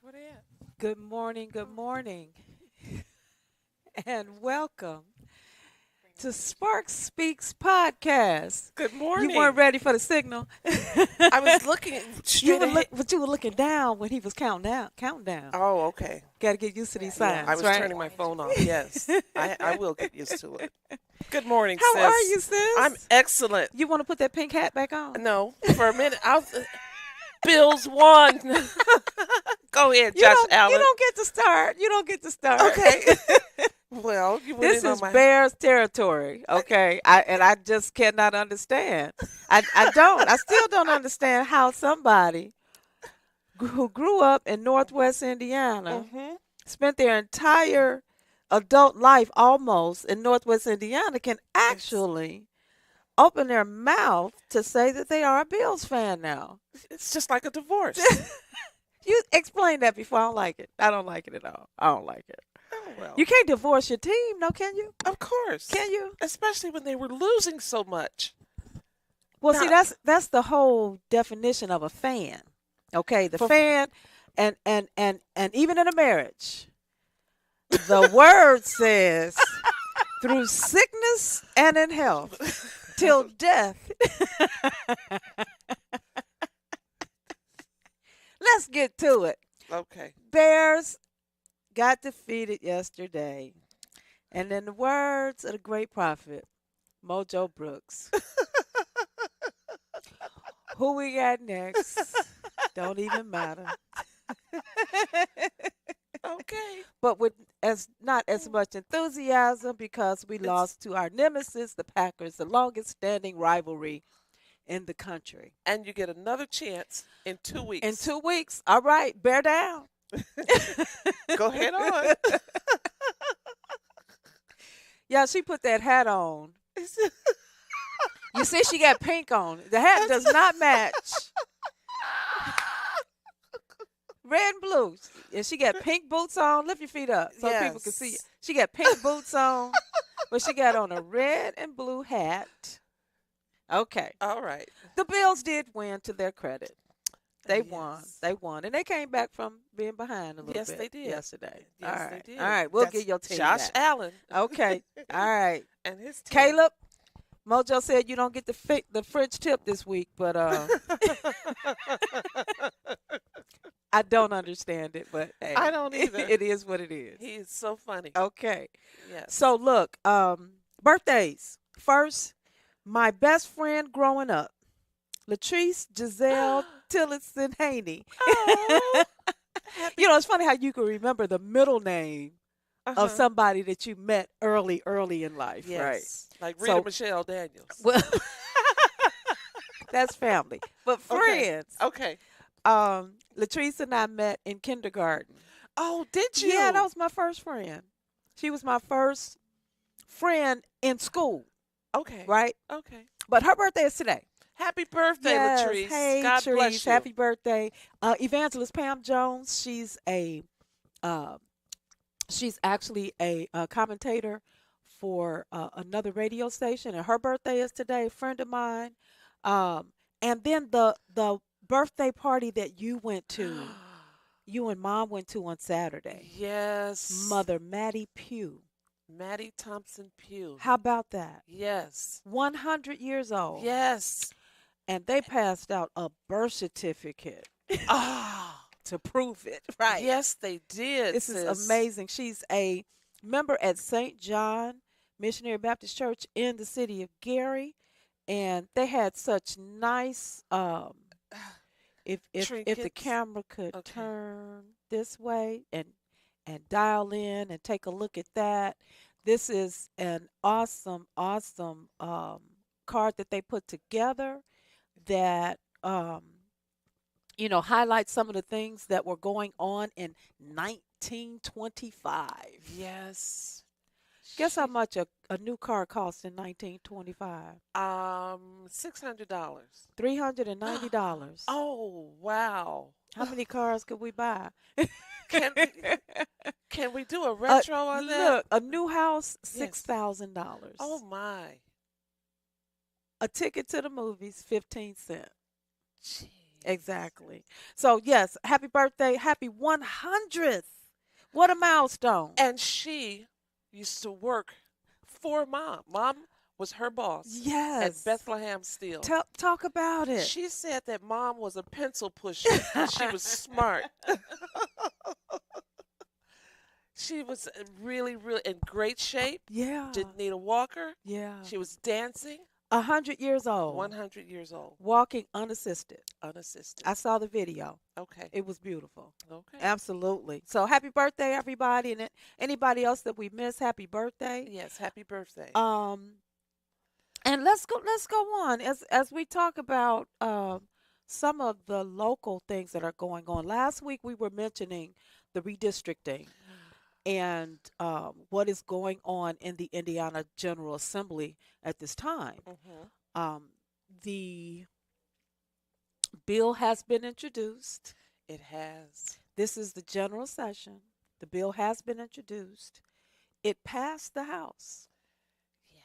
What at? Good Oh, morning, and welcome to Spark Speaks podcast. good You weren't morning. ready for the signal. I was looking You straight were ahead. but you were looking down when he was counting down. Count down. Oh, okay. Got to get used to these Yeah, I signs, was right? turning my phone off. Yes, I will get used to it. Good morning, How are sis. you, I'm sis? excellent. You want to put that pink hat back on? No, for a minute, Bills won. Go ahead, You Josh don't. You Allen. don't get to start. You don't get to start. Okay. Well, you went This in on is my. Bears territory, okay? I just cannot understand. I still don't understand how somebody who grew up in Northwest Indiana, Mm-hmm. spent their entire adult life almost in Northwest Indiana, can It's actually open their mouth to say that they are a Bills fan now. it's just like a divorce. You explain that before. I don't like it. I don't like it at all. I don't like it. Oh You well, can't divorce your team, no, can you? of course. Can you? Especially when they were losing so much. Well, see, Now, that's the whole definition of a fan. Okay, the for fan, and even in a marriage, the word says, through sickness and in health, till death. Let's get to it. okay. Bears got defeated yesterday. And in the words of the great prophet, Mojo Brooks, who we got next don't even matter. Okay. But with as not as much enthusiasm because we It's lost to our nemesis, the Packers, the longest standing rivalry in the country. and you get another chance in two In weeks. 2 weeks, all right, bear down. Go ahead on. Yeah, she put that hat on. You see, she got pink on. The hat does not match. Red and blue. And she got pink boots on. Lift your feet up so people can see. Yes. She got pink boots on, but she got on a red and blue hat. Okay. All right. The Bills did win, to their credit. They won. Yes. They won. And they came back from being behind a little Yes, bit they did. yesterday. Yes, All right. they did. All right. We'll That's get your team Josh back. Allen Okay. All right. and his team. Caleb, Mojo said you don't get the French tip this week, but I don't understand it, but hey, I don't either. it is what it is. He is so funny. Okay. Yes. So look, birthdays. First, my best friend growing up, Latrice Giselle Tillotson Haney. Oh, happy. You know, it's funny how you can remember the middle name Uh-huh. of somebody that you met early in life, right? Yes. Like Rita So- Michelle Daniels. Well, that's family. But friends. Okay. Latrice and I met in kindergarten. Oh, did you? Yeah, that was my first friend. She was my first friend in school, Okay. right? Okay. But her birthday is today. Happy birthday, Yes. Latrice. Hey, God Trees. bless you. Happy birthday. Evangelist Pam Jones, uh, she's actually a commentator for another radio station, and her birthday is today, a friend of mine. And then the birthday party that you went to, you and Mom went to on Saturday, Yes. Mother Maddie Pugh. Maddie Thompson Pugh. How about that? Yes. 100 years old. Yes. And they passed out a birth certificate Ah. to prove it, right? Yes, they did. This is sis. amazing. She's a member at St. John Missionary Baptist Church in the city of Gary, and they had such nice. If the Trinkets. camera could Okay. turn this way and dial in and take a look at that, this is an awesome card that they put together that highlights some of the things that were going on in 1925. Yes. Guess how much a new car cost in 1925? $600. $390. Oh, wow. How many cars could we buy? Can can we do a retro on that? Look, a new house, Yes. $6,000. Oh my. A ticket to the movies, 15 cents. Jeez. Exactly. So yes, happy birthday, happy 100th. What a milestone. And she used to work for Mom. Mom was her boss at Yes. Bethlehem Steel. Talk about it. She said that Mom was a pencil pusher. She was smart. She was really, really in great shape. Yeah. Didn't need a walker. Yeah. She was dancing. 100 years old, 100 years old, walking unassisted. unassisted. I saw the video. Okay. It was beautiful. Okay. Absolutely. So happy birthday, everybody, and anybody else that we miss. Happy birthday. Yes. Happy birthday. Um, and let's go on as we talk about some of the local things that are going on. Last week we were mentioning the redistricting and what is going on in the Indiana General Assembly at this time. Mm-hmm. Um, the bill has been introduced. It has. This is the general session. The bill has been introduced. It passed the House Yeah.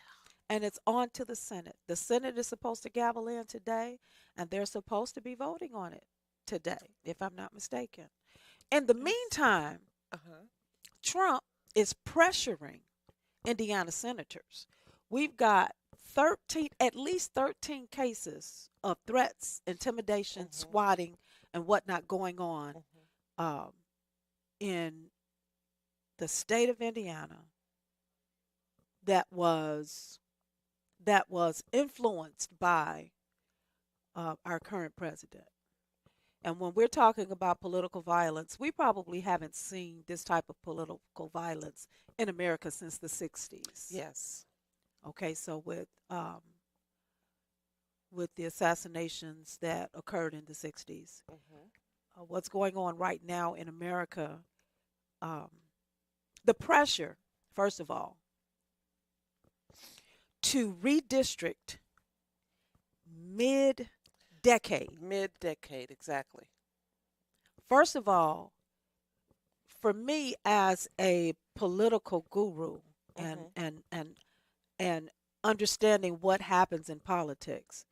and it's on to the Senate. The Senate is supposed to gavel in today and they're supposed to be voting on it today, if I'm not mistaken. In the Yes. meantime, Uh-huh. Trump is pressuring Indiana senators. We've got 13, at least 13 cases of threats, intimidation, Mm-hmm. swatting, and whatnot going on Mm-hmm. um, in the state of Indiana that was influenced by our current president. And when we're talking about political violence, we probably haven't seen this type of political violence in America since the 60s. Yes. Okay, so with the assassinations that occurred in the 60s, Mm-hmm. what's going on right now in America, um, the pressure, first of all, to redistrict mid decade. Mid-decade, exactly. First of all, for me as a political guru and Mm-hmm. and and and understanding what happens in politics,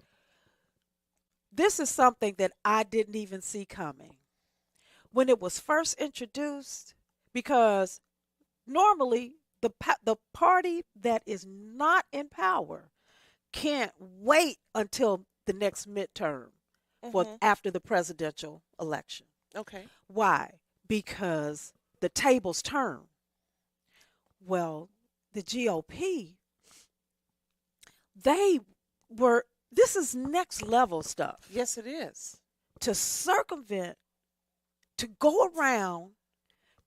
this is something that I didn't even see coming when it was first introduced, because normally the party that is not in power can't wait until the next midterm for Mm-hmm. after the presidential election. Okay. Why? Because the tables turn. Well, the GOP, they were, this is next level stuff, Yes, it is. to circumvent, to go around,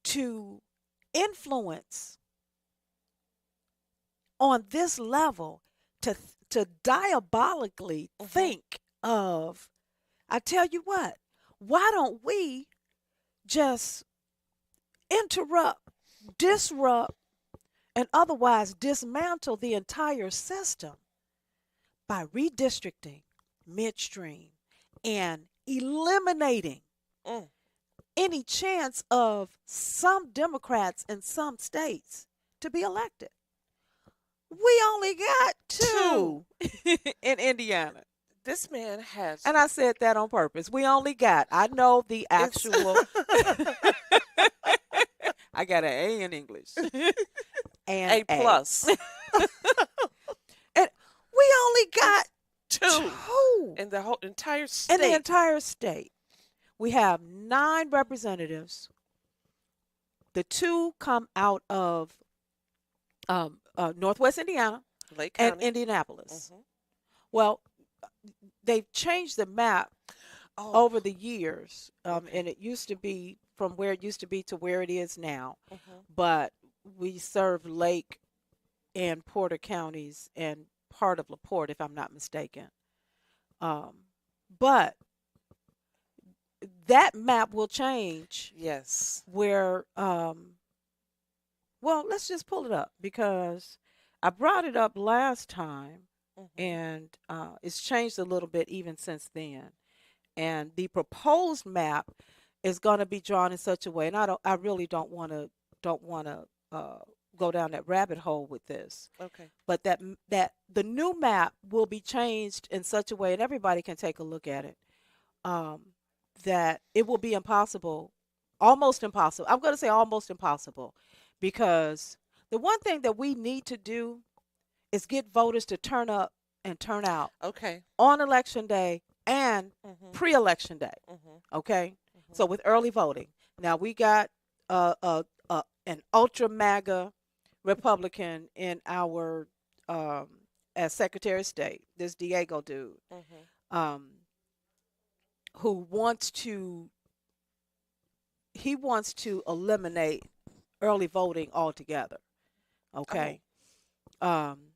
to influence on this level, to diabolically Mm-hmm. think of, I tell you what, why don't we just interrupt, disrupt, and otherwise dismantle the entire system by redistricting midstream and eliminating Mm. any chance of some Democrats in some states to be elected. We only got Two. two in Indiana. This man has. And I said that on purpose. We only got, I know the It's actual, I got an A in English and A A. plus. And we only got Two two in the whole entire in the state. entire state. We have 9 representatives. The 2 come out of Northwest Indiana Lake and County. Indianapolis. Mm-hmm. Well, they've changed the map Oh. over the years, Okay. and it used to be from where it used to be to where it is now. Mm-hmm. But we serve Lake and Porter counties and part of LaPorte, if I'm not mistaken. Um, but that map will change Yes. where, well, let's just pull it up because I brought it up last time Mm-hmm. and it's changed a little bit even since then. And the proposed map is going to be drawn in such a way, and I really don't want to go down that rabbit hole with this, Okay. but that the new map will be changed in such a way, and everybody can take a look at it, um, that it will be impossible, almost impossible. I'm going to say almost impossible, because the one thing that we need to do is get voters to turn up and turn out Okay. on election day and Mm-hmm. pre-election day. Mm-hmm. Okay, Mm-hmm. so with early voting, now we got an ultra MAGA Republican in our um, as Secretary of State, this Diego dude, Mhm. um, who wants to he wants to eliminate early voting altogether. Oh. Okay, um,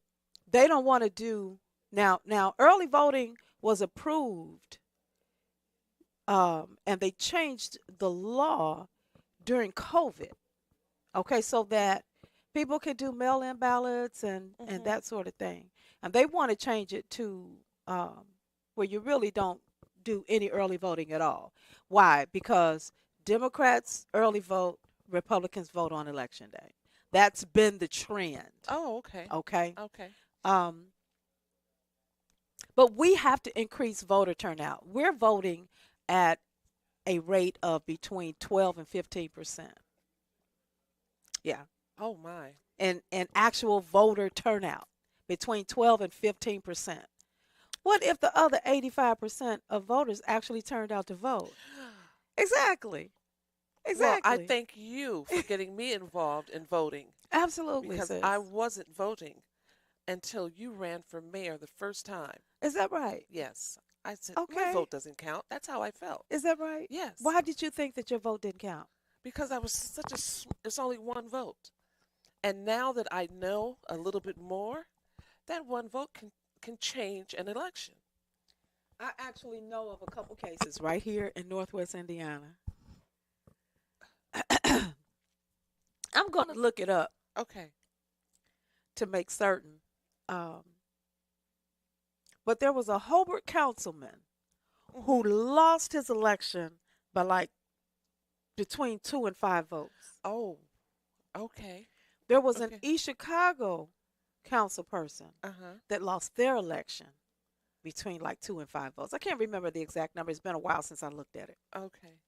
they don't want to do now. Early voting was approved, and they changed the law during COVID. Okay, so that people could do mail-in ballots and Mhm. that sort of thing, and they want to change it to um, where you really don't do any early voting at all. Why? Because Democrats early vote, Republicans vote on election day. That's been the trend. Oh, okay. Okay, Okay. um, but we have to increase voter turnout. We're voting at a rate of between 12 and 15%. Yeah, Oh my. and actual voter turnout between 12 and 15%. What if the other 85% of voters actually turned out to vote? Exactly. Well, I Exactly. thank you for getting me involved in voting Absolutely, because I sis. wasn't voting until you ran for mayor the first time. Is that right? Yes. I said, my Okay. vote doesn't count. That's how I felt. Is that right? Yes. Why did you think that your vote didn't count? Because I was it's only one vote. And now that I know a little bit more, that one vote can change an election. I actually know of a couple cases right here in Northwest Indiana. I'm going to look it up Okay. to make certain. Um, but there was a Hobart councilman who Mhm. lost his election by like between 2 and 5 votes. Oh, okay. There was an Okay. East Chicago council person Uh-huh. that lost their election between like 2 and 5 votes. I can't remember the exact number. It's been a while since I looked at it. Okay.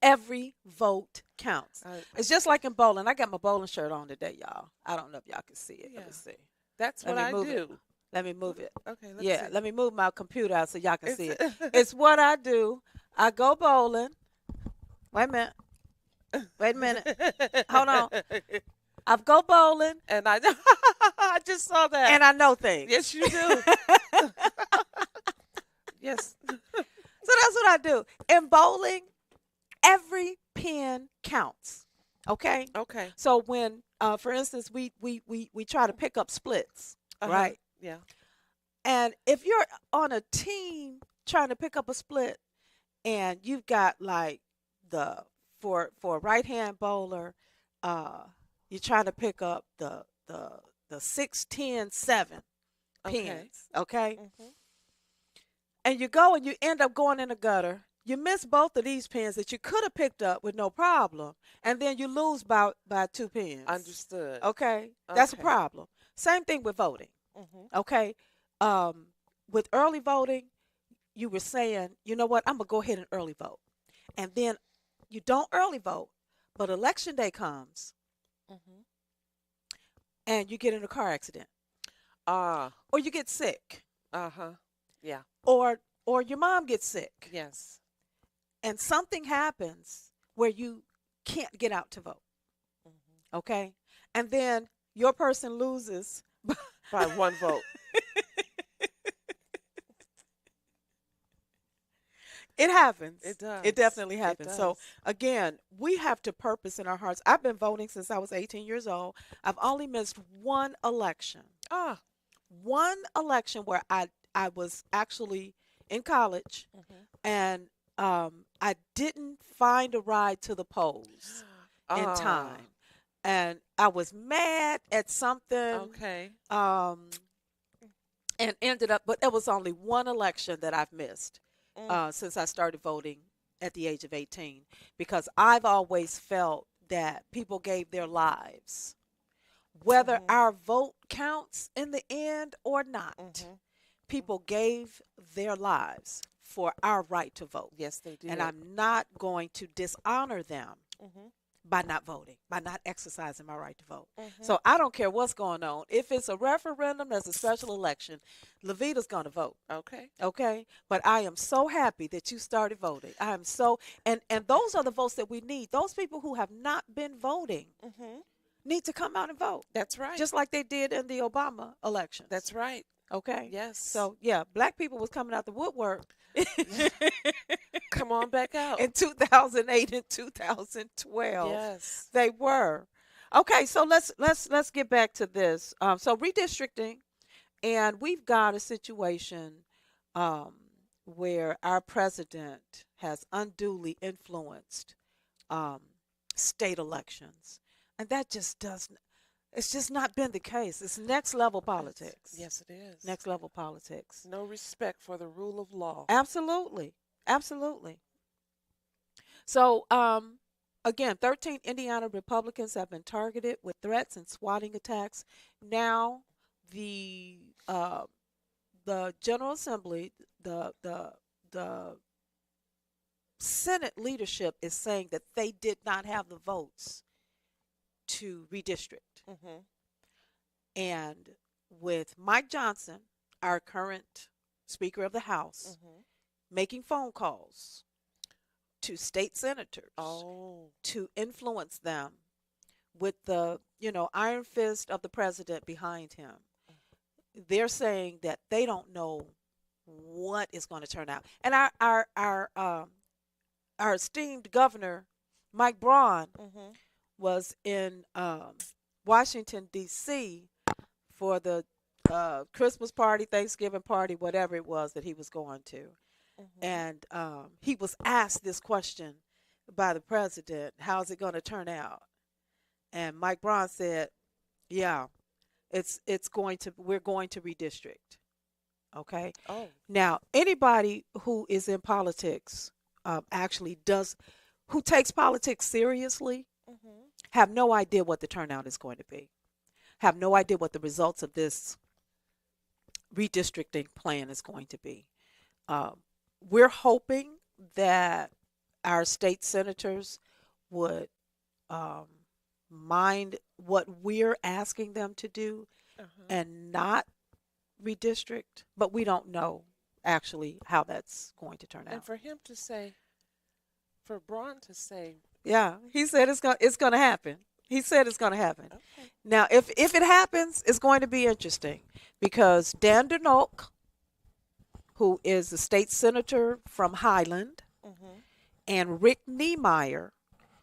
Every vote counts. Uh, It's just like in bowling. I got my bowling shirt on today, y'all. I don't know if y'all can see it. Let yeah. me see. That's Let what me I move it. do. Let me move it. Okay, let's Yeah, see. let me move my computer out so y'all can see It's it. It's what I do. I go bowling. Wait a minute. Wait a minute. Hold on. I go bowling and I I just saw that. and I know things. Yes, you do. Yes. So that's what I do. In bowling, every pin counts. Okay? Okay. So when for instance we try to pick up splits, Uh-huh. right? Yeah. And if you're on a team trying to pick up a split and you've got like the for a right hand bowler, uh you're trying to pick up the 6, 10, 7 Okay. pins, okay? Mhm. And you go and you end up going in the gutter. You miss both of these pins that you could have picked up with no problem, and then you lose by 2 pins. Understood. Okay, that's a Okay. problem. Same thing with voting. Mhm. Okay, um, with early voting, you were saying, you know what, I'm gonna go ahead and early vote, and then you don't early vote, but election day comes Mhm. and you get in a car accident, Ah. or you get sick, Uh-huh. Yeah. or your mom gets sick, Yes. and something happens where you can't get out to vote. Mhm. Okay, and then your person loses. By one vote. It happens. It It does. definitely It happens. So does. again, we have to purpose in our hearts. I've been voting since I was 18 years old. I've only missed one election. Ah. One election where I was actually in college Mhm. and I didn't find a ride to the polls in Ah. time. And I was mad at something Okay. um, and ended up, but there was only one election that I've missed Mm. since I started voting at the age of 18 because I've always felt that people gave their lives. Whether Mhm. our vote counts in the end or not, Mhm. people gave their lives for our right to vote. Yes, they And did. I'm not going to dishonor them Mhm. by not voting, by not exercising my right to vote. Mhm. So I don't care what's going on. If it's a referendum, there's a special election, Levita's going to vote. Okay. Okay, but I am so happy that you started voting. I am so, and those are the votes that we need. Those people who have not been voting, Mhm. need to come out and vote, That's right. just like they did in the Obama elections. That's right. Okay. Yes. So yeah, black people was coming out the woodwork Come on back out. in 2008 and 2012. Yes. They were. Okay, so let's get back to this. So redistricting, and we've got a situation um, where our president has unduly influenced um, state elections, and that just doesn't. It's just not been the case. It's next level politics. Yes, it is. Next level politics. No respect for the rule of law. Absolutely. Absolutely. So, again, 13 Indiana Republicans have been targeted with threats and swatting attacks. Now, the uh, the General Assembly, the Senate leadership is saying that they did not have the votes to redistrict. Hmm. And with Mike Johnson, our current Speaker of the House, Hmm. making phone calls to state senators Oh. to influence them with the, iron fist of the president behind him. They're saying that they don't know what is going to turn out. And our esteemed governor, Mike Braun, Hmm. was in Washington D.C. for the Christmas party, Thanksgiving party, whatever it was that he was going to. Hmm. And he was asked this question by the president: "How's it going to turn out?" And Mike Braun said, "Yeah, it's going to we're going to redistrict." Okay. Oh. Now, anybody who is in politics actually does, who takes politics seriously, Hmm. have no idea what the turnout is going to be. Have no idea what the results of this redistricting plan is going to be. Um, we're hoping that our state senators would um, mind what we're asking them to do Uh-huh. and not redistrict, but we don't know actually how that's going to turn And out. for him to say, for Braun to say, Yeah, he said it's going to happen. He said it's going to happen. okay. Now, if it happens, it's going to be interesting because Dan Denoke, who is a state senator from Highland, Hmm. and Rick Niemeyer,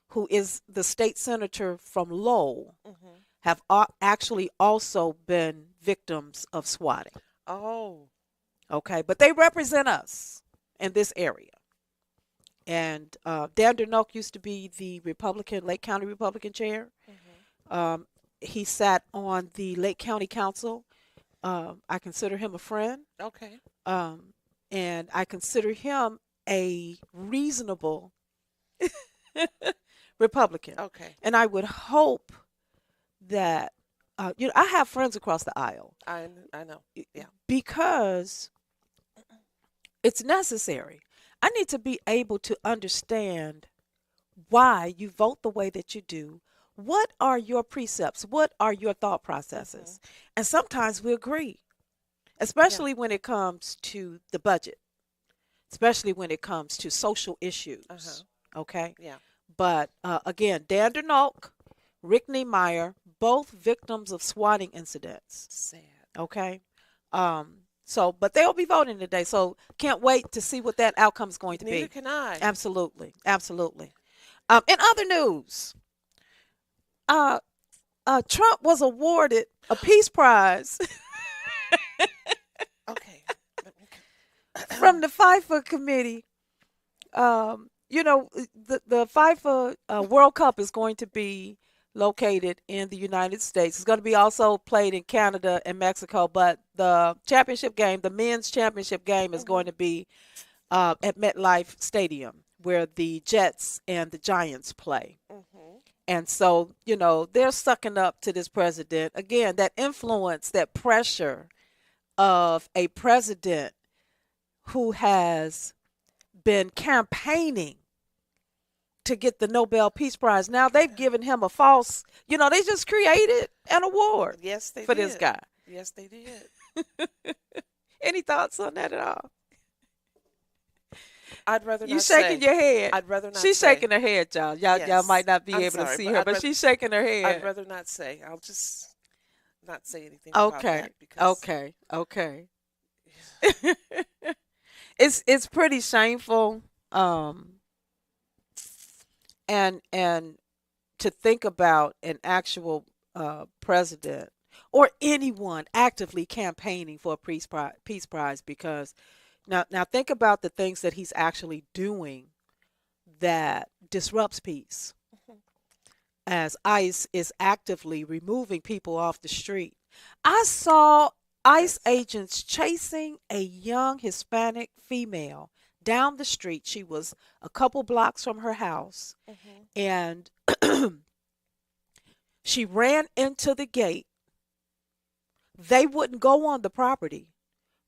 who is the state senator from Lowell, Hmm. have actually also been victims of swatting. Oh. Okay, but they represent us in this area. And Dan Denoke used to be the Republican, Lake County Republican chair. Hmm. He sat on the Lake County Council. I consider him a friend. Okay. Um, and I consider him a reasonable Republican. Okay. And I would hope that, I have friends across the aisle I know. Yeah. because it's necessary. I need to be able to understand why you vote the way that you do. What are your precepts? What are your thought Hmm. processes? And sometimes we agree, Yeah. especially when it comes to the budget, especially when it comes to social Uh-huh. issues. Okay. Yeah. But again, Dan Denoke, Rick Niemeyer, both victims of swatting incidents. Sad. Okay. So, but they'll be voting today. So can't wait to see what that outcome is going to Neither be. can I. Absolutely. Absolutely. In other news, uh, Trump was awarded a Peace Prize Okay. Let me from the FIFA committee. The FIFA World Cup is going to be located in the United States. It's going to be also played in Canada and Mexico, but the championship game, the men's championship game, is Hmm. going to be at MetLife Stadium, where the Jets and the Giants play. Hmm. And so, they're sucking up to this president. Again, that influence, that pressure of a president who has been campaigning to get the Nobel Peace Prize. Now they've given him a false, they just created an award Yes, they for this did. guy. Yes, they did. Any thoughts on that at all? I'd rather You not shaking say. your head. I'd rather not She's say. shaking her head, y'all. Y'all Yes. might not be I'm able to sorry, see but her, but she's shaking her I'd head. rather not say. I'll just not say anything about that Okay. because Okay. Okay. It's pretty shameful. Um and to think about an actual president or anyone actively campaigning for a peace prize, because now think about the things that he's actually doing that disrupts peace, as ICE is actively removing people off the street. I saw ICE that's agents chasing a young Hispanic female down the street. She was a couple blocks from her house, hmm and she ran into the gate. They wouldn't go on the property,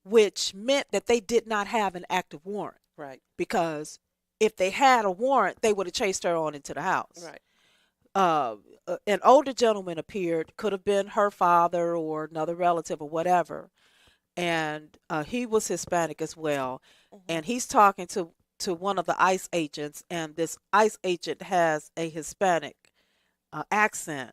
which meant that they did not have an active warrant, right, because if they had a warrant, they would have chased her on into the house. right. uh, an older gentleman appeared, could have been her father or another relative or whatever, and he was Hispanic as well. hmm And he's talking to one of the ICE agents, and this ICE agent has a Hispanic accent.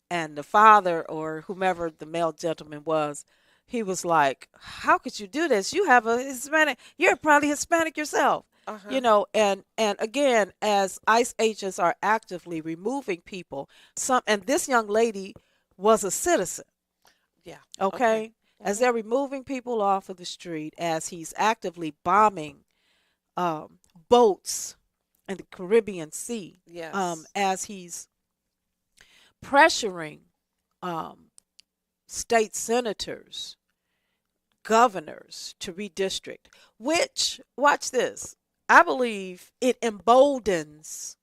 And the father, or whomever the male gentleman was, he was like, "How could you do this? You have a Hispanic. You're probably Hispanic yourself." Uh You huh. know, and again, as ICE agents are actively removing people, and this young lady was a citizen, Yeah. Okay. okay? As hmm they're removing people off of the street, as he's actively bombing um, boats in the Caribbean Sea, Yes. as he's pressuring um, state senators, governors to redistrict, which, watch this, I believe it emboldens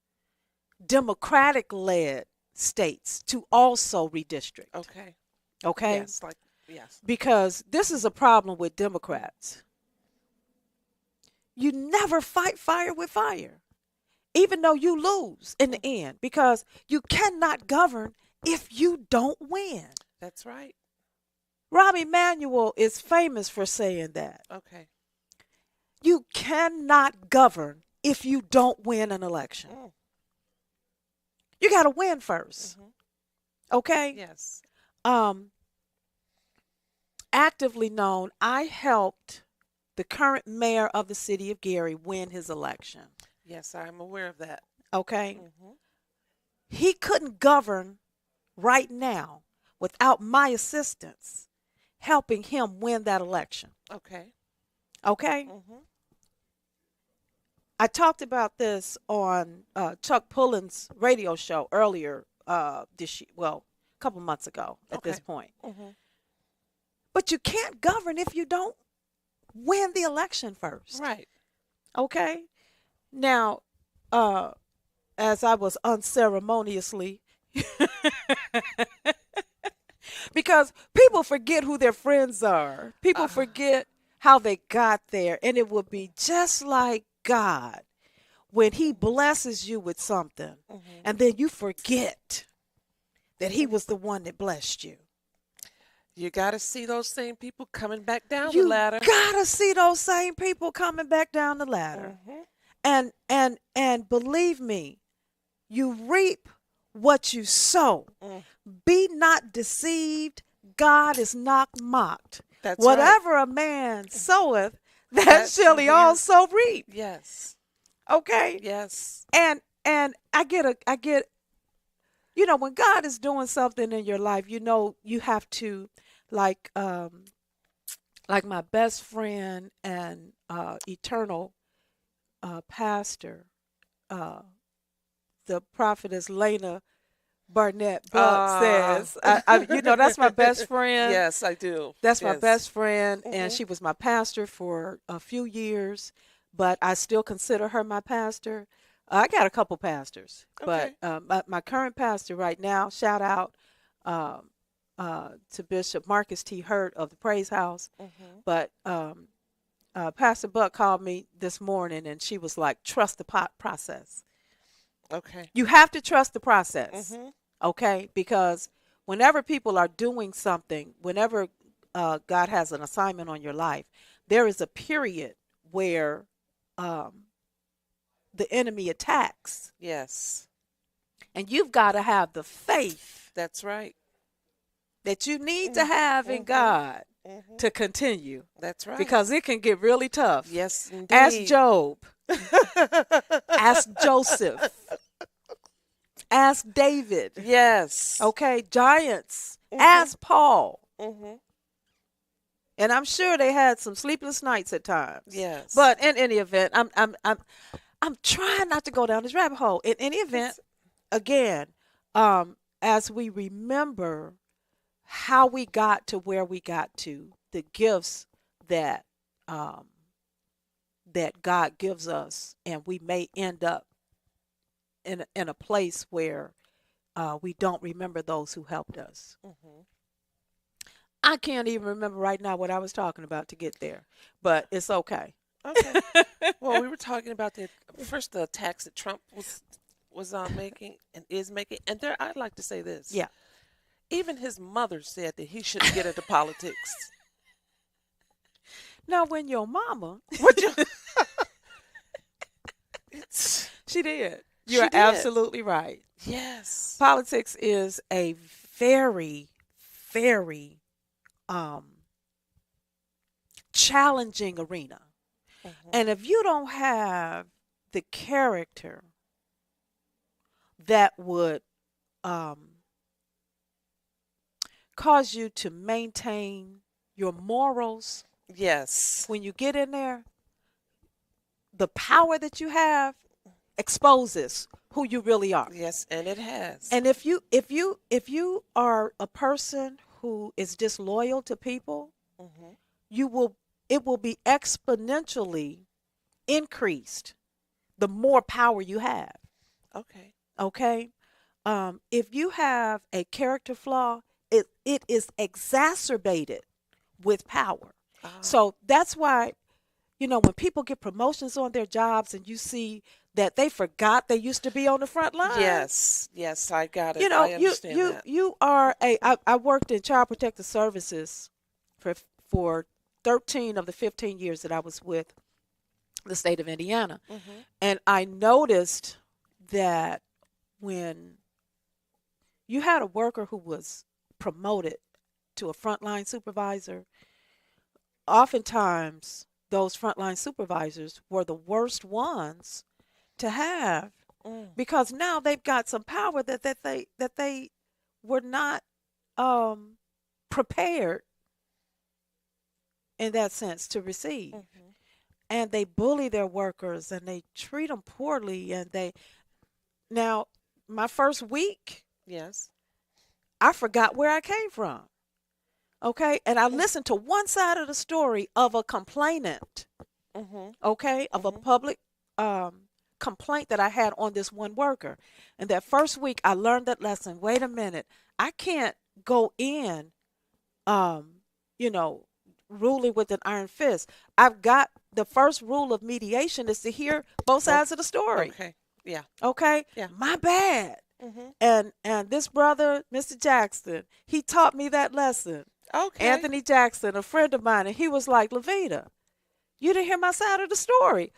Democratic led states to also redistrict. Okay. Okay? Yes. Like yes. Because this is a problem with Democrats. You never fight fire with fire, even though you lose in the Mm, end, because you cannot govern if you don't win. that's right. Rahm Emanuel is famous for saying that. Okay. You cannot govern if you don't win an election. Mm, You got to win first. hmm Okay? Yes. Um, Actively known, I helped the current mayor of the city of Gary win his election. Yes, I'm aware of that. Okay? hmm He couldn't govern right now without my assistance helping him win that election. Okay. Okay? hmm I talked about this on Chuck Pullen's radio show earlier this year, well, a couple months ago at this Okay. point. hmm But you can't govern if you don't win the election first. Right. Okay? Now, uh, as I was unceremoniously, because people forget who their friends are, people Uh, forget how they got there, and it will be just like God when He blesses you with something, hmm and then you forget that He hmm was the one that blessed you. You got to see those same people coming back down the You ladder. gotta see those same people coming back down the ladder. hmm And believe me, you reap what you sow. Mm, Be not deceived. God is not mocked. that's right. Whatever a man soweth, that That shall shall he he. also reap. Yes. Okay? Yes. And I get when God is doing something in your life, you have to, like like my best friend and eternal pastor, uh the prophetess Lena Barnett Buck Ah. says, that's my best friend. Yes, I do. That's my Yes. best friend, and hmm she was my pastor for a few years, but I still consider her my pastor. I got a couple pastors, but Okay. my current pastor right now, shout out um, to Bishop Marcus T. Hurt of the Praise House. hmm But Pastor Buck called me this morning, and she was like, trust the process. Okay. You have to trust the process, hmm okay? Because whenever people are doing something, whenever God has an assignment on your life, there is a period where um, the enemy attacks. Yes. And you've got to have the faith That's right. that you need to Mm, have in mhm. God Mhm. to continue, That's right. because it can get really tough. Yes, Ask indeed. Job, ask Joseph, ask David, Yes. okay, giants, Mhm. ask Paul. Mhm. And I'm sure they had some sleepless nights at times. Yes. But in any event, I'm trying not to go down this rabbit hole. In any event, It's again, as we remember how we got to where we got to, the gifts that um, that God gives us, and we may end up in a place where we don't remember those who helped us. mhm. I can't even remember right now what I was talking about to get there, but it's okay. Okay. Well, we were talking about the first the attacks that Trump was making and is making, and there I'd like to say this. Yeah. Even his mother said that he shouldn't get into politics. Now, when your mama, What you? It's she did. she You're did. absolutely right. Yes. Politics is a very, very um, challenging arena. Mhm. And if you don't have the character that would um, cause you to maintain your morals Yes. when you get in there, the power that you have exposes who you really are. Yes, and it has. And if you are a person who is disloyal to people, Mhm. you will it will be exponentially increased the more power you have. Okay. Okay? If you have a character flaw, it is exacerbated with power. Ah. So that's why, when people get promotions on their jobs and you see that they forgot they used to be on the front lines, Yes. Yes, I got you it. know, I you understand you that. you are I worked in child protective services for for 13 of the 15 years that I was with the state of Indiana. Mhm. And I noticed that when you had a worker who was promoted to a frontline supervisor, oftentimes those frontline supervisors were the worst ones to have, Mm. because now they've got some power that they were not um, prepared in that sense to receive. Mhm. And they bully their workers and they treat them poorly. And now, my first week, Yes. I forgot where I came from. Okay. And I Mm. listened to one side of the story of a complainant, Mhm. okay, of a Mhm. public um, complaint that I had on this one worker. And that first week, I learned that lesson. Wait a minute. I can't go in, um, you know, ruling with an iron fist. I've got the first rule of mediation is to hear both Both. sides of the story. Okay. Yeah. Okay, Yeah. my bad. Mhm. And this brother, Mr. Jackson, he taught me that lesson. Okay. Anthony Jackson, a friend of mine, and he was like, Lavita, you didn't hear my side of the story.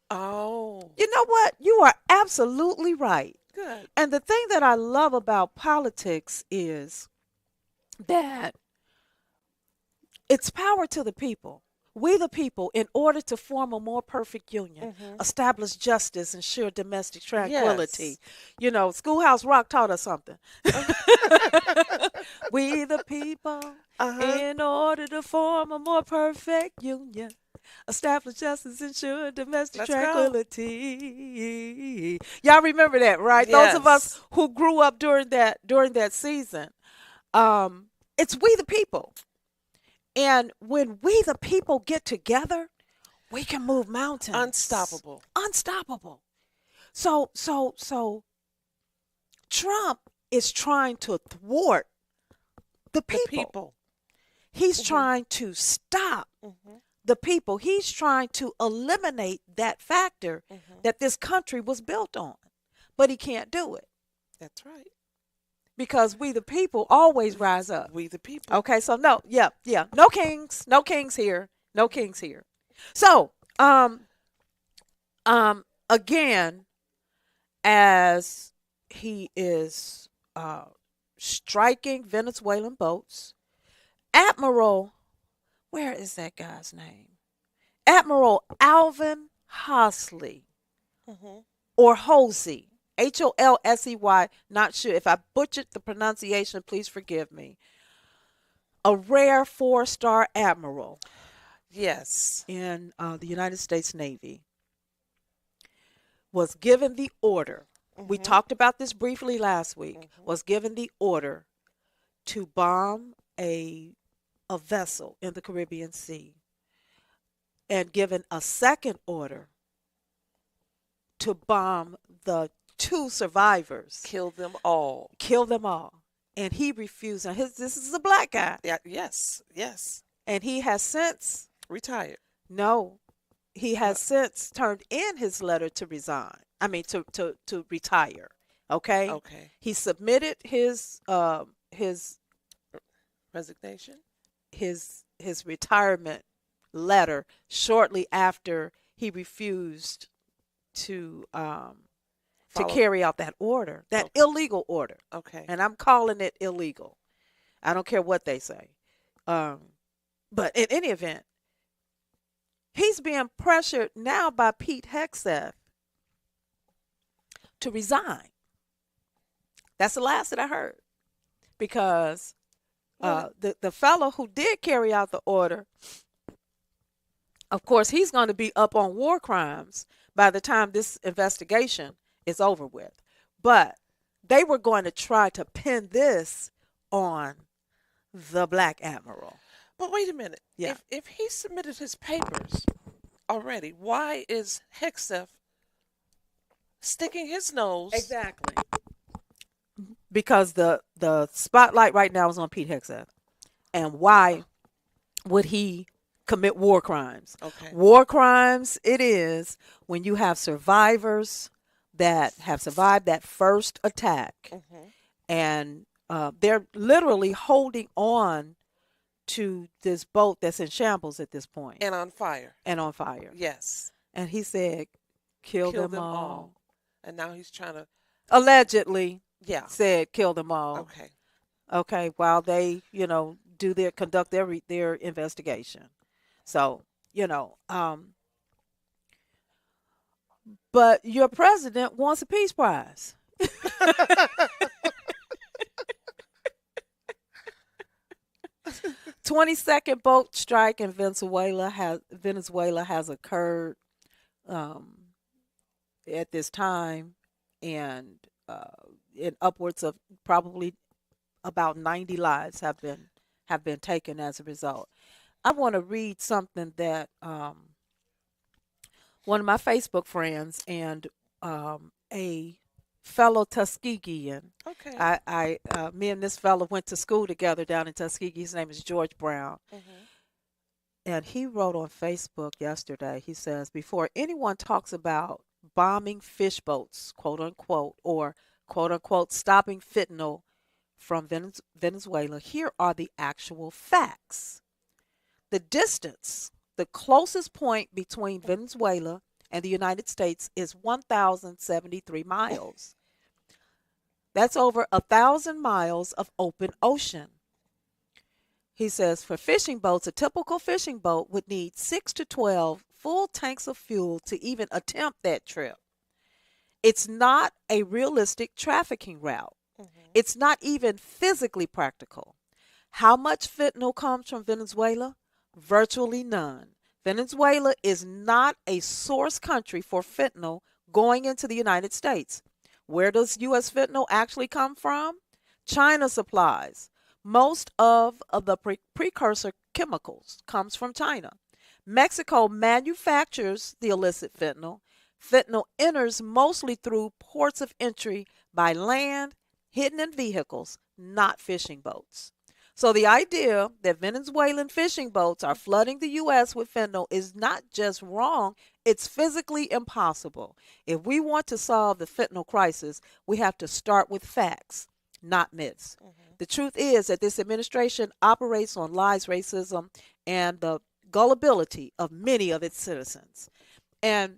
Oh, You know what? You are absolutely right. good. And the thing that I love about politics is that it's power to the people. We, the people, in order to form a more perfect union, Mhm. establish justice, ensure domestic tranquility. Yes. Schoolhouse Rock taught us something. Uh We, the people, huh. in order to form a more perfect union, establish justice, ensure domestic Let's go. tranquility. Y'all remember that, right? Those of us Yes. who grew up during that season. It's we the people. And when we the people get together, we can move mountains. Unstoppable. Unstoppable. So Trump is trying to thwart the The people. people. He's Mhm. trying to stop Mhm. the people. He's trying to eliminate that factor Mhm. that this country was built on. But he can't do it That's right. because we the people always rise up. We the people. Okay, so no, yeah, yeah. No kings here. No kings here. So, um, again, as he is striking Venezuelan boats, Admiral, where is that guy's name? Admiral Alvin Hosley Hmm. or Hosey, Holsey, not sure. If I butchered the pronunciation, please forgive me. A rare four-star admiral Yes. in the United States Navy was given the order. We Hmm. talked about this briefly last week. Hmm. Was given the order to bomb a vessel in the Caribbean Sea, and given a second order to bomb the two survivors, Kill them all. kill them all. And he refused. Now, this is a black guy, Yeah. Yes. Yes. and he has since, Retired. no, he Uh, has since turned in his letter to resign. I mean, to retire. Okay, okay. he submitted Resignation. his retirement letter shortly after he refused to Follow. carry out that order, that Oh, illegal order. okay. And I'm calling it illegal. I don't care what they say. Um, but in any event, he's being pressured now by Pete Hegseth to resign. That's the last that I heard, because Well, the fellow who did carry out the order, of course, he's going to be up on war crimes by the time this investigation is over with. But they were going to try to pin this on the black admiral. but wait a minute. Yeah, If he submitted his papers already, why is Hegseth sticking his nose? exactly. Because the spotlight right now is on Pete Hegseth. And why would he commit war crimes? Okay. War crimes it is when you have survivors that have survived that first attack, Hmm. and they're literally holding on to this boat that's in shambles at this point And on fire. and on fire. Yes. And he said, kill Kill them them all. all. And now he's trying to. Allegedly Yeah. said, kill them all. Okay. Okay, while they, conduct their investigation. So, but your president wants a peace prize. 22nd boat strike in Venezuela has occurred um, at this time, and in upwards of probably about 90 lives have been taken as a result. I want to read something that one of my Facebook friends and a fellow Tuskegeean. Okay. Me and this fellow went to school together down in Tuskegee. His name is George Brown, Hmm. and he wrote on Facebook yesterday. He says, before anyone talks about bombing fish boats, quote unquote, or quote unquote stopping fentanyl from Venezuela, here are the actual facts. The distance, the closest point between Venezuela and the United States is 1,073 miles. That's over 1,000 miles of open ocean. He says for fishing boats, a typical fishing boat would need 6 to 12 full tanks of fuel to even attempt that trip. It's not a realistic trafficking route. Hmm. It's not even physically practical. How much fentanyl comes from Venezuela? Virtually none. Venezuela is not a source country for fentanyl going into the United States. Where does U.S. fentanyl actually come from? China supplies. Most of the precursor chemicals comes from China. Mexico manufactures the illicit fentanyl. Fentanyl enters mostly through ports of entry by land, hidden in vehicles, not fishing boats. So the idea that Venezuelan fishing boats are flooding the U.S. with fentanyl is not just wrong, it's physically impossible. If we want to solve the fentanyl crisis, we have to start with facts, not myths. Hmm. The truth is that this administration operates on lies, racism, and the gullibility of many of its citizens. And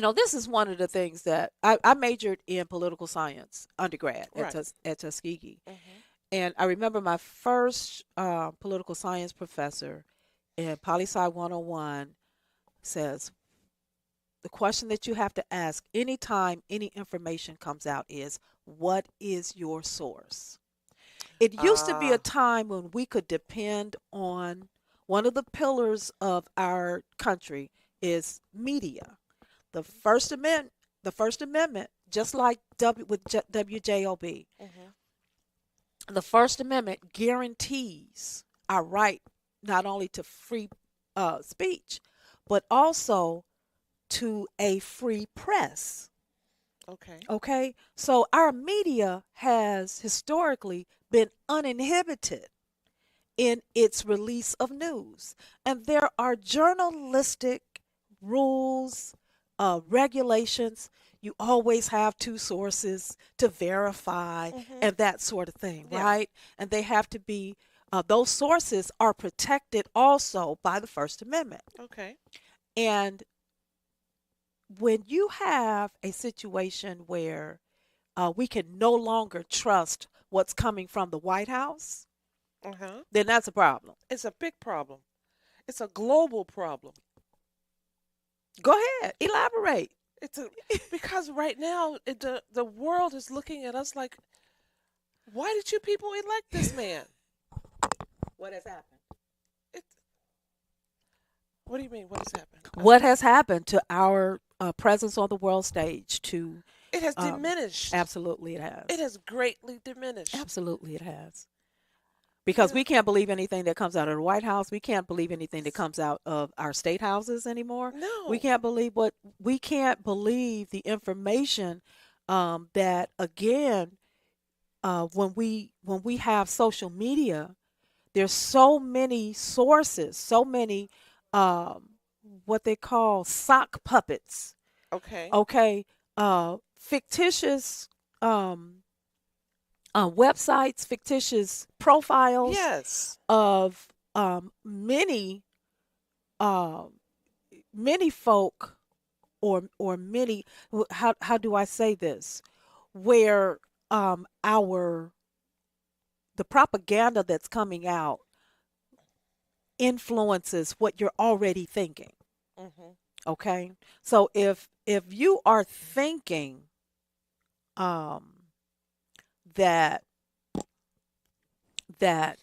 This is one of the things that I majored in political science undergrad Right. At Tuskegee. Mm-hmm. And I remember my first political science professor in Poli Sci 101 says, the question that you have to ask anytime any information comes out is, what is your source? It used to be a Ah. time when we could depend on one of the pillars of our country is media. The First Amendment, just like WJOB, Mm-hmm. the First Amendment guarantees our right not only to free speech, but also to a free press. Okay. Okay, so our media has historically been uninhibited in its release of news. And there are journalistic rules, regulations. You always have two sources to verify Mm-hmm. and that sort of thing, Yeah. right? And they have to be, those sources are protected also by the First Amendment. Okay. And when you have a situation where we can no longer trust what's coming from the White House, Uh-huh. then that's a problem. It's a big problem. It's a global problem. Go ahead, elaborate. It's a because right now the world is looking at us like, why did you people elect this man? What has happened? It, what do you mean? What has happened? What has happened to our presence on the world stage? It has Um, diminished. Absolutely, it It has. has greatly diminished. Absolutely, it has. You Because know, we can't believe anything that comes out of the White House. We can't believe anything that comes out of our state houses anymore. We no. can't believe what we can't believe the information that again when we have social media, there's so many sources, so many um, what they call sock puppets. Okay. Okay, fictitious websites, fictitious profiles Yes. of um, many folk or many. How do I say this? Where our the propaganda that's coming out influences what you're already thinking. Mm-hmm. Okay, so if you are thinking um, that that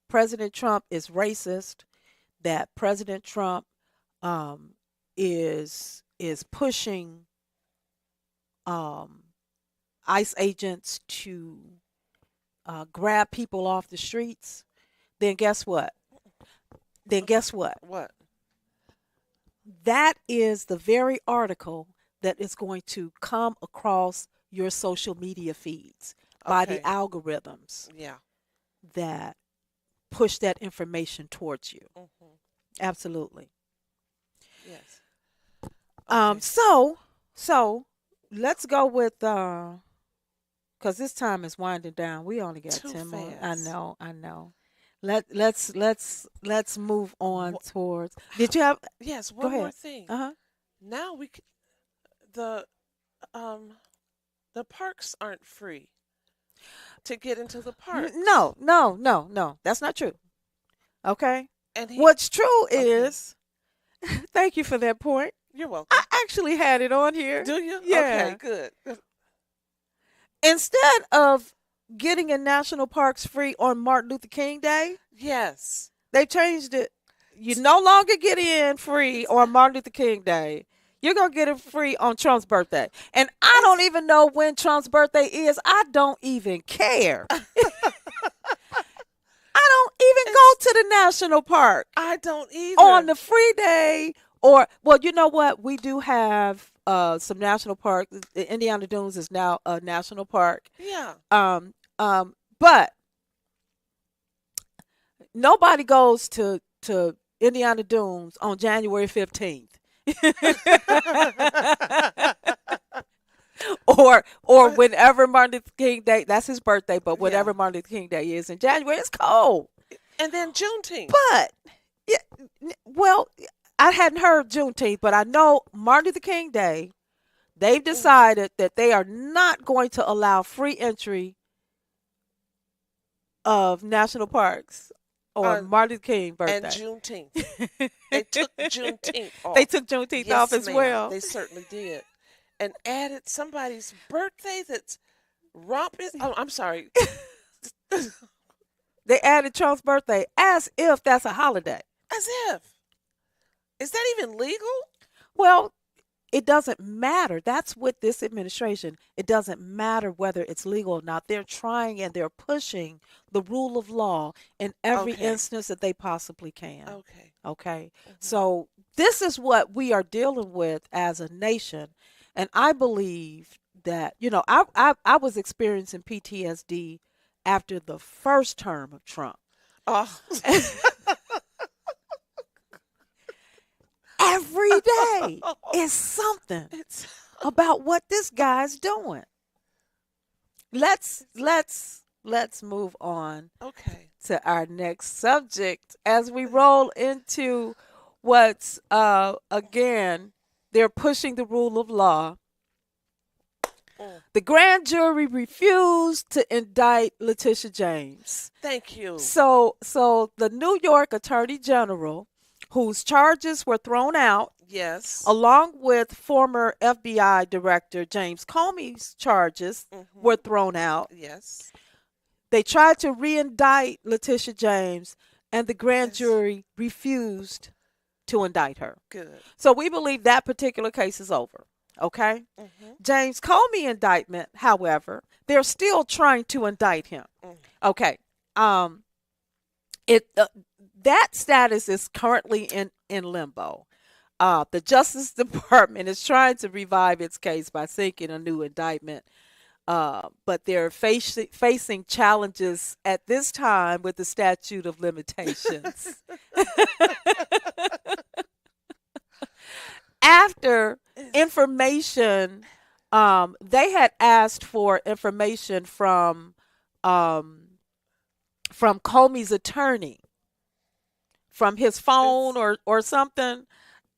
President Trump is racist, that President Trump um, is pushing um, ICE agents to grab people off the streets, then guess what? Then guess what? What? That is the very article that is going to come across your social media feeds by the Okay. algorithms Yeah. that push that information towards you. Mm-hmm. Absolutely. Yes. Um, Okay. so so let's go with because this time is winding down. We only got Too 10 more. I fast. know, I know. Let's move on Wha- towards. Did How, you have? yes. Go One more ahead. thing. Uh-huh. Now the um the parks aren't free to get into the parks. No, no, no, no. That's not true. Okay. And he. What's true Okay. is, thank you for that point. You're I welcome. actually had it on here. Do you? Okay. Yeah. Good. Instead of getting in national parks free on Martin Luther King Day, Yes. they changed it. You no longer get in free It's on Martin Luther King Day. You're going to get it free on Trump's birthday. And I don't it's even know when Trump's birthday is. I don't even care. I don't even go it's to the national park I don't on either. the free day. Or, well, you know what? We do have some national parks. Indiana Dunes is now a national park. Yeah. But nobody goes to Indiana Dunes on January 15th. Or What? whenever Martin Luther King Day, that's his birthday, but Yeah. whatever Martin Luther King Day is in January, it's cold. And then Juneteenth. But yeah, well, I hadn't heard Juneteenth, but I know Martin Luther King Day, they've Mm. decided that they are not going to allow free entry of national parks on On Martin Luther King and birthday. Juneteenth. They took Juneteenth They off. took Juneteenth off Yes, as ma'am. well. They certainly did. And added somebody's birthday that's romping. Oh, I'm sorry. As They added Trump's birthday as if that's a holiday. if. Is that even legal? Well, it doesn't matter. That's with this administration. It doesn't matter whether it's legal or not. They're trying and they're pushing the rule of law in every Okay. instance that they possibly can. Okay. Okay. Hmm. So this is what we are dealing with as a nation. And I believe that, I was experiencing PTSD after the first term of Trump. Oh, Every day is something it's about what this guy's doing. Let's move on okay. to our next subject as we roll into what's again, they're pushing the rule of law. Mm. The grand jury refused to indict Letitia James. Thank you. So the New York Attorney General, whose charges were thrown out, Yes. along with former FBI Director James Comey's charges were Hmm. thrown out. Yes. They tried to re-indict Letitia James, and the grand Yes. jury refused to indict her. Good. So we believe that particular case is over. Okay? Hmm. James Comey indictment, however, they're still trying to indict him. Mm. Okay. Um it That status is currently in limbo. The Justice Department is trying to revive its case by seeking a new indictment, but they're facing challenges at this time with the statute of limitations. After information, they had asked for information um, from Comey's attorney, from his phone It's or something,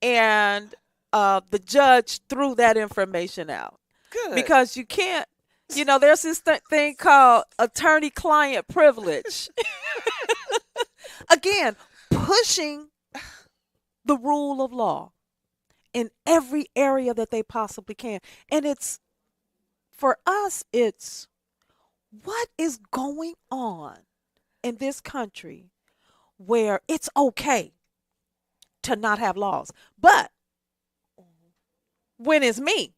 and the judge threw that information out good. because you can't. There's this thing called attorney-client privilege. Again, pushing the rule of law in every area that they possibly can. And for us, it's what is going on in this country where it's okay to not have laws. But when it's me,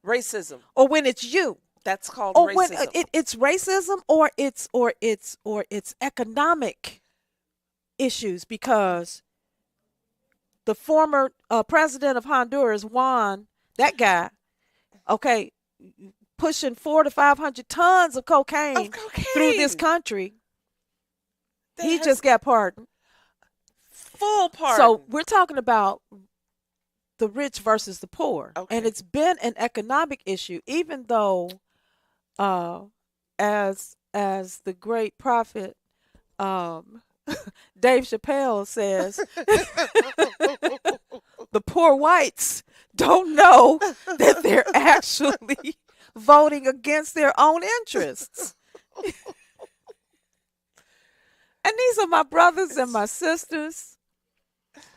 Racism. or when it's you, That's called or when racism. it's racism, or it's economic issues, because the former president of Honduras, Juan, that guy, okay, pushing 400 to 500 tons of Of cocaine through this cocaine. country, That he has just got pardoned. full So pardon. we're talking about the rich versus the poor, and Okay. it's been an economic issue, even though, uh, as the great prophet, um, Dave Chappelle says, the poor whites don't know that they're actually voting against their own interests. And these are my brothers and It's my sisters.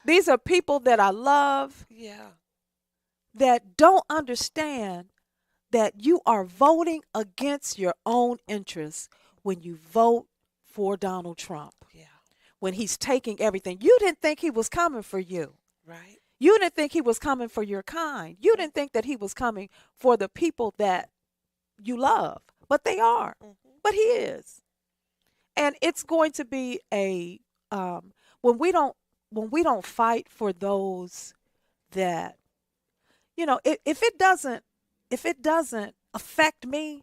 These are people that I love, yeah. that don't understand that you are voting against your own interests when you vote for Donald Trump, Yeah. when he's taking everything. You didn't think he was coming for you. Right. You didn't think he was coming for your kind. You didn't think that he was coming for the people that you love, but they are. Hmm. But he is. And it's going to be when we don't fight for those that, if it doesn't affect me,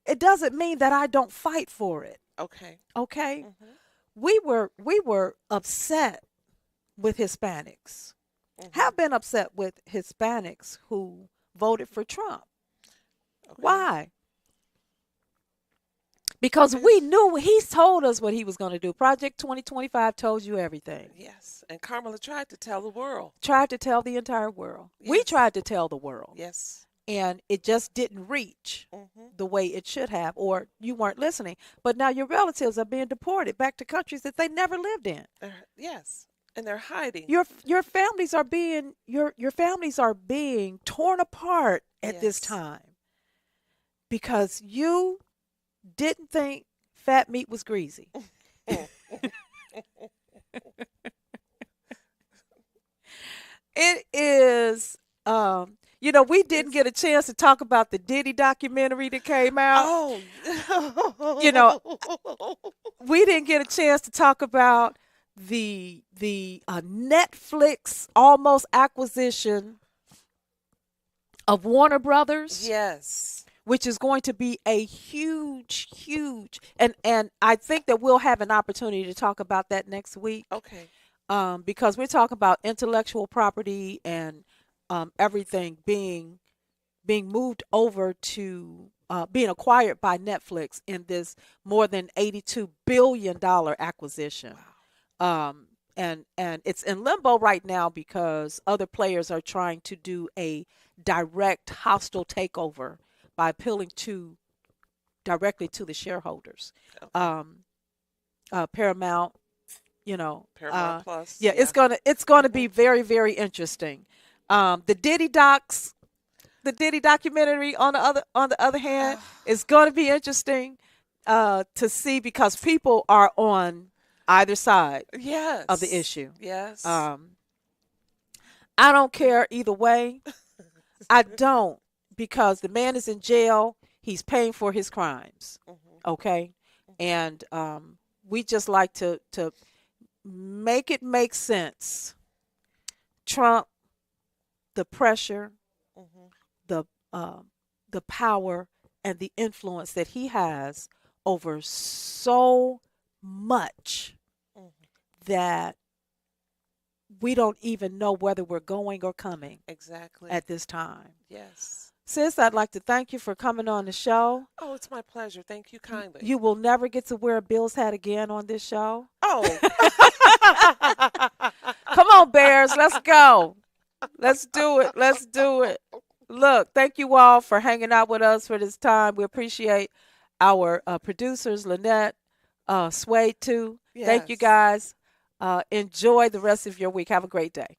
it doesn't mean that I don't fight for it. Okay. Okay? Hmm. We were upset with Hispanics. Hmm. Have been upset with Hispanics who voted for Trump. Okay. Why? because we knew he's told us what he was going to do. Project 2025 told you everything. Yes. And Carmela tried to tell the world. Tried to tell the entire world. We Yes. tried to tell the world. Yes. And it just didn't reach Mm-hmm. the way it should have, or you weren't listening. But now your relatives are being deported back to countries that they never lived in. Yes. And they're hiding. Your families are being your families are being torn apart at this Yes. time because you didn't think fat meat was greasy. It is, we didn't get a chance to talk about the Diddy documentary that came out. Oh. You know, we didn't get a chance to talk about the Netflix almost acquisition of Warner Brothers, Yes. which is going to be a huge, huge, and I think that we'll have an opportunity to talk about that next week. Okay. Because we're talking about intellectual property and everything being moved over to being acquired by Netflix in this more than $82 billion acquisition. And it's in limbo right now because other players are trying to do a direct hostile takeover by appealing directly to the shareholders. Okay. Paramount, Paramount Plus. yeah, Yeah. it's gonna be very, very interesting. The Diddy documentary on the other hand is gonna be interesting to see because people are on either side Yes. of the issue. Yes. I don't care either way. I don't, because the man is in jail. He's paying for his crimes. Mm-hmm. Okay, and we just like to make it make sense. Trump, the pressure, Mm-hmm. the the power, and the influence that he has over so much Mm-hmm. that we don't even know whether we're going or coming Exactly. at this time. Yes. Sis, I'd like to thank you for coming on the show. Oh, it's my pleasure. Thank you kindly. You will never get to wear a Bill's hat again on this show. Oh. Come on, Bears, let's go. Let's do it. Let's do it. Look, thank you all for hanging out with us for this time. We appreciate our producers, Lynette, Swade, too. Thank you, Yes. guys. Enjoy the rest of your week. Have a great day.